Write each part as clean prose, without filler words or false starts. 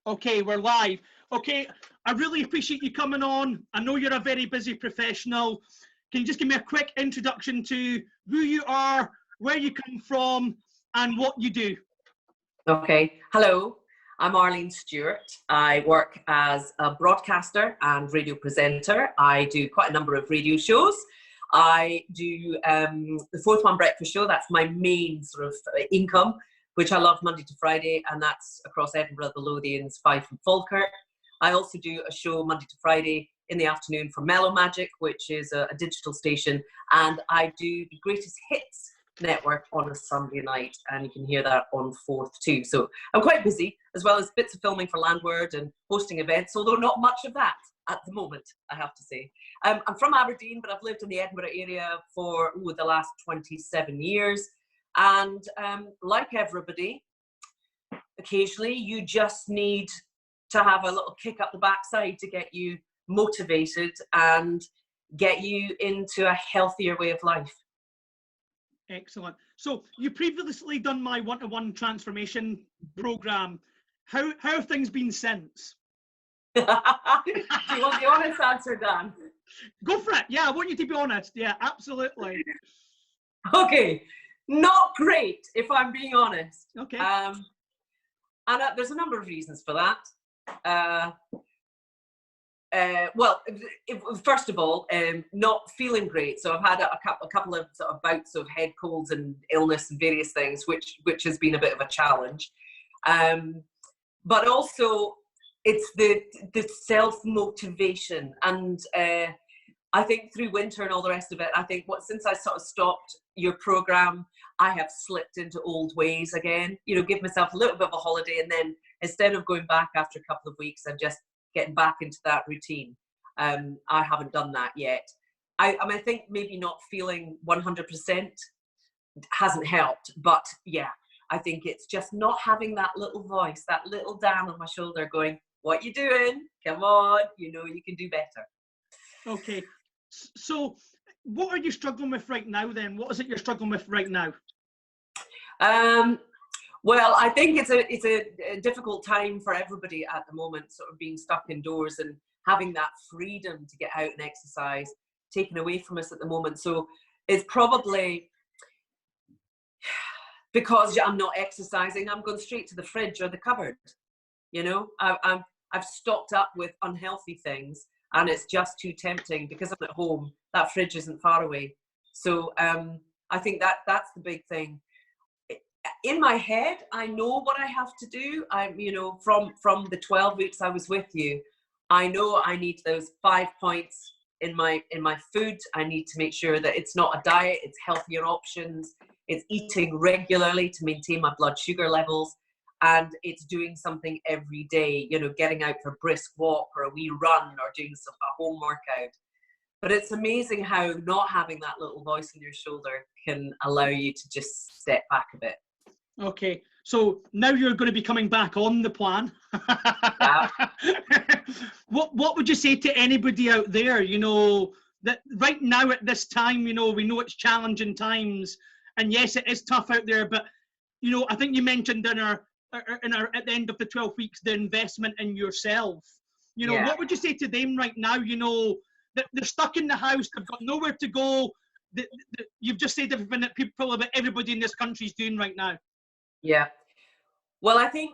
Okay, we're live. Okay, I really appreciate you coming on. I know you're a very busy professional. Can you just give me a quick introduction to who you are, where you come from, and what you do? Okay, hello, I'm Arlene Stewart. I work as a broadcaster and radio presenter. I do quite a number of radio shows. I do the Fourth One Breakfast Show. That's my main sort of income, which I love Monday to Friday, and that's across Edinburgh, the Lothians, Fife and Falkirk. I also do a show Monday to Friday in the afternoon for Mellow Magic, which is a digital station, and I do the Greatest Hits network on a Sunday night, and you can hear that on Fourth too. So I'm quite busy, as well as bits of filming for Landward and hosting events, although not much of that at the moment, I have to say. I'm from Aberdeen, but I've lived in the Edinburgh area for the last 27 years. And like everybody, occasionally you just need to have a little kick up the backside to get you motivated and get you into a healthier way of life. Excellent. So you previously done my one-to-one transformation program. How have things been since? Do you want the honest answer, Dan? Go for it. Yeah, I want you to be honest. Yeah, absolutely. Okay, not great, if I'm being honest. Okay. And there's a number of reasons for that. Well, first of all, not feeling great. So I've had a couple of sort of bouts of head colds and illness and various things, which has been a bit of a challenge. But also, it's the self-motivation. And I think through winter and all the rest of it, I think since I sort of stopped your program, I have slipped into old ways again. You know, give myself a little bit of a holiday, and then instead of going back after a couple of weeks, I'm just getting back into that routine. I haven't done that yet. I think maybe not feeling 100% hasn't helped, but yeah, I think it's just not having that little voice, that little Dan on my shoulder going, "What you doing? Come on, you know you can do better." Okay, so what are you struggling with right now then? What is it you're struggling with right now? Well, I think it's a difficult time for everybody at the moment, sort of being stuck indoors and having that freedom to get out and exercise taken away from us at the moment. So it's probably because I'm not exercising, I'm going straight to the fridge or the cupboard. You know, I've stocked up with unhealthy things, and it's just too tempting because I'm at home. That fridge isn't far away. So I think that's the big thing. In my head, I know what I have to do. You know, from the 12 weeks I was with you, I know I need those 5 points in my food. I need to make sure that it's not a diet, it's healthier options, it's eating regularly to maintain my blood sugar levels, and it's doing something every day, you know, getting out for a brisk walk or a wee run or doing a home workout. But it's amazing how not having that little voice in your shoulder can allow you to just step back a bit. Okay, so now you're going to be coming back on the plan. Yeah. What would you say to anybody out there, you know, that right now at this time, you know, we know it's challenging times, and yes, it is tough out there, but, you know, I think you mentioned at the end of the 12 weeks, the investment in yourself. You know, What would you say to them right now, you know, that they're stuck in the house, they've got nowhere to go, you've just said everything that everybody in this country is doing right now. Yeah. Well, I think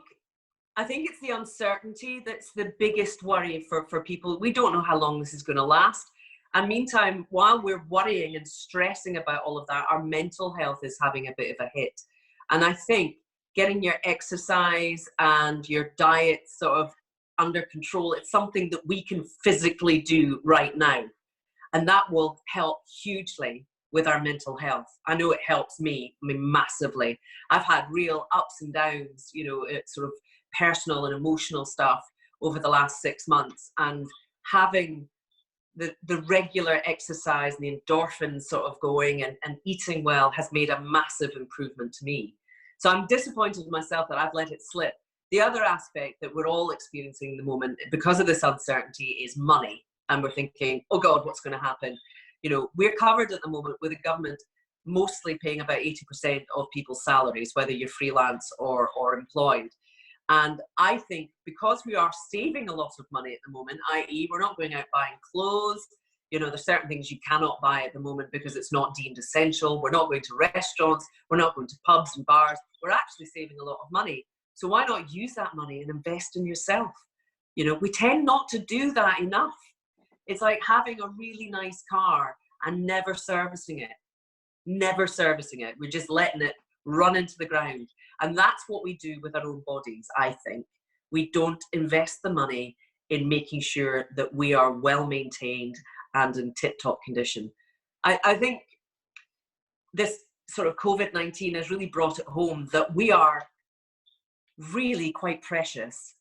it's the uncertainty that's the biggest worry for people. We don't know how long this is going to last. And meantime, while we're worrying and stressing about all of that, our mental health is having a bit of a hit. And I think getting your exercise and your diet sort of under control, it's something that we can physically do right now. And that will help hugely with our mental health. I know it helps me, massively. I've had real ups and downs, you know, it's sort of personal and emotional stuff over the last 6 months, and having the regular exercise and the endorphins sort of going and eating well has made a massive improvement to me. So I'm disappointed in myself that I've let it slip. The other aspect that we're all experiencing at the moment because of this uncertainty is money. And we're thinking, oh God, what's going to happen? You know, we're covered at the moment with the government mostly paying about 80% of people's salaries, whether you're freelance or employed. And I think because we are saving a lot of money at the moment, i.e. we're not going out buying clothes, you know, there's certain things you cannot buy at the moment because it's not deemed essential. We're not going to restaurants. We're not going to pubs and bars. We're actually saving a lot of money. So why not use that money and invest in yourself? You know, we tend not to do that enough. It's like having a really nice car and never servicing it. Never servicing it. We're just letting it run into the ground. And that's what we do with our own bodies, I think. We don't invest the money in making sure that we are well maintained and in tip-top condition. I think this sort of COVID-19 has really brought it home that we are really quite precious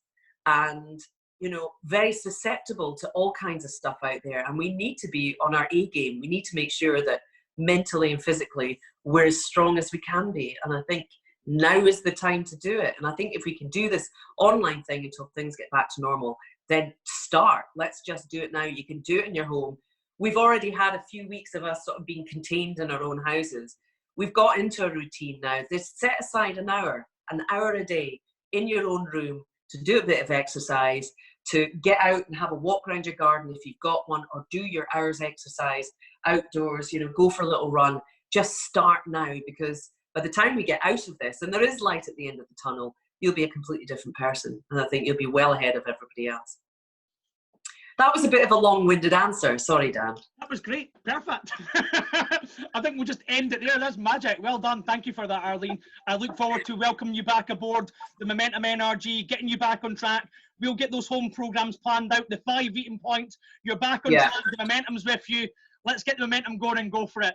and, you know, very susceptible to all kinds of stuff out there. And we need to be on our A game. We need to make sure that mentally and physically we're as strong as we can be. And I think now is the time to do it. And I think if we can do this online thing until things get back to normal, then start. Let's just do it now. You can do it in your home. We've already had a few weeks of us sort of being contained in our own houses. We've got into a routine now. Just set aside an hour a day in your own room to do a bit of exercise, to get out and have a walk around your garden if you've got one, or do your hours exercise outdoors, you know, go for a little run. Just start now, because by the time we get out of this, and there is light at the end of the tunnel, you'll be a completely different person. And I think you'll be well ahead of everybody else. That was a bit of a long-winded answer. Sorry, Dan. That was great. Perfect. I think we'll just end it there. That's magic. Well done. Thank you for that, Arlene. I look forward to welcoming you back aboard the Momentum NRG, getting you back on track. We'll get those home programs planned out, the 5 eating points. You're back on track. The momentum's with you. Let's get the momentum going and go for it.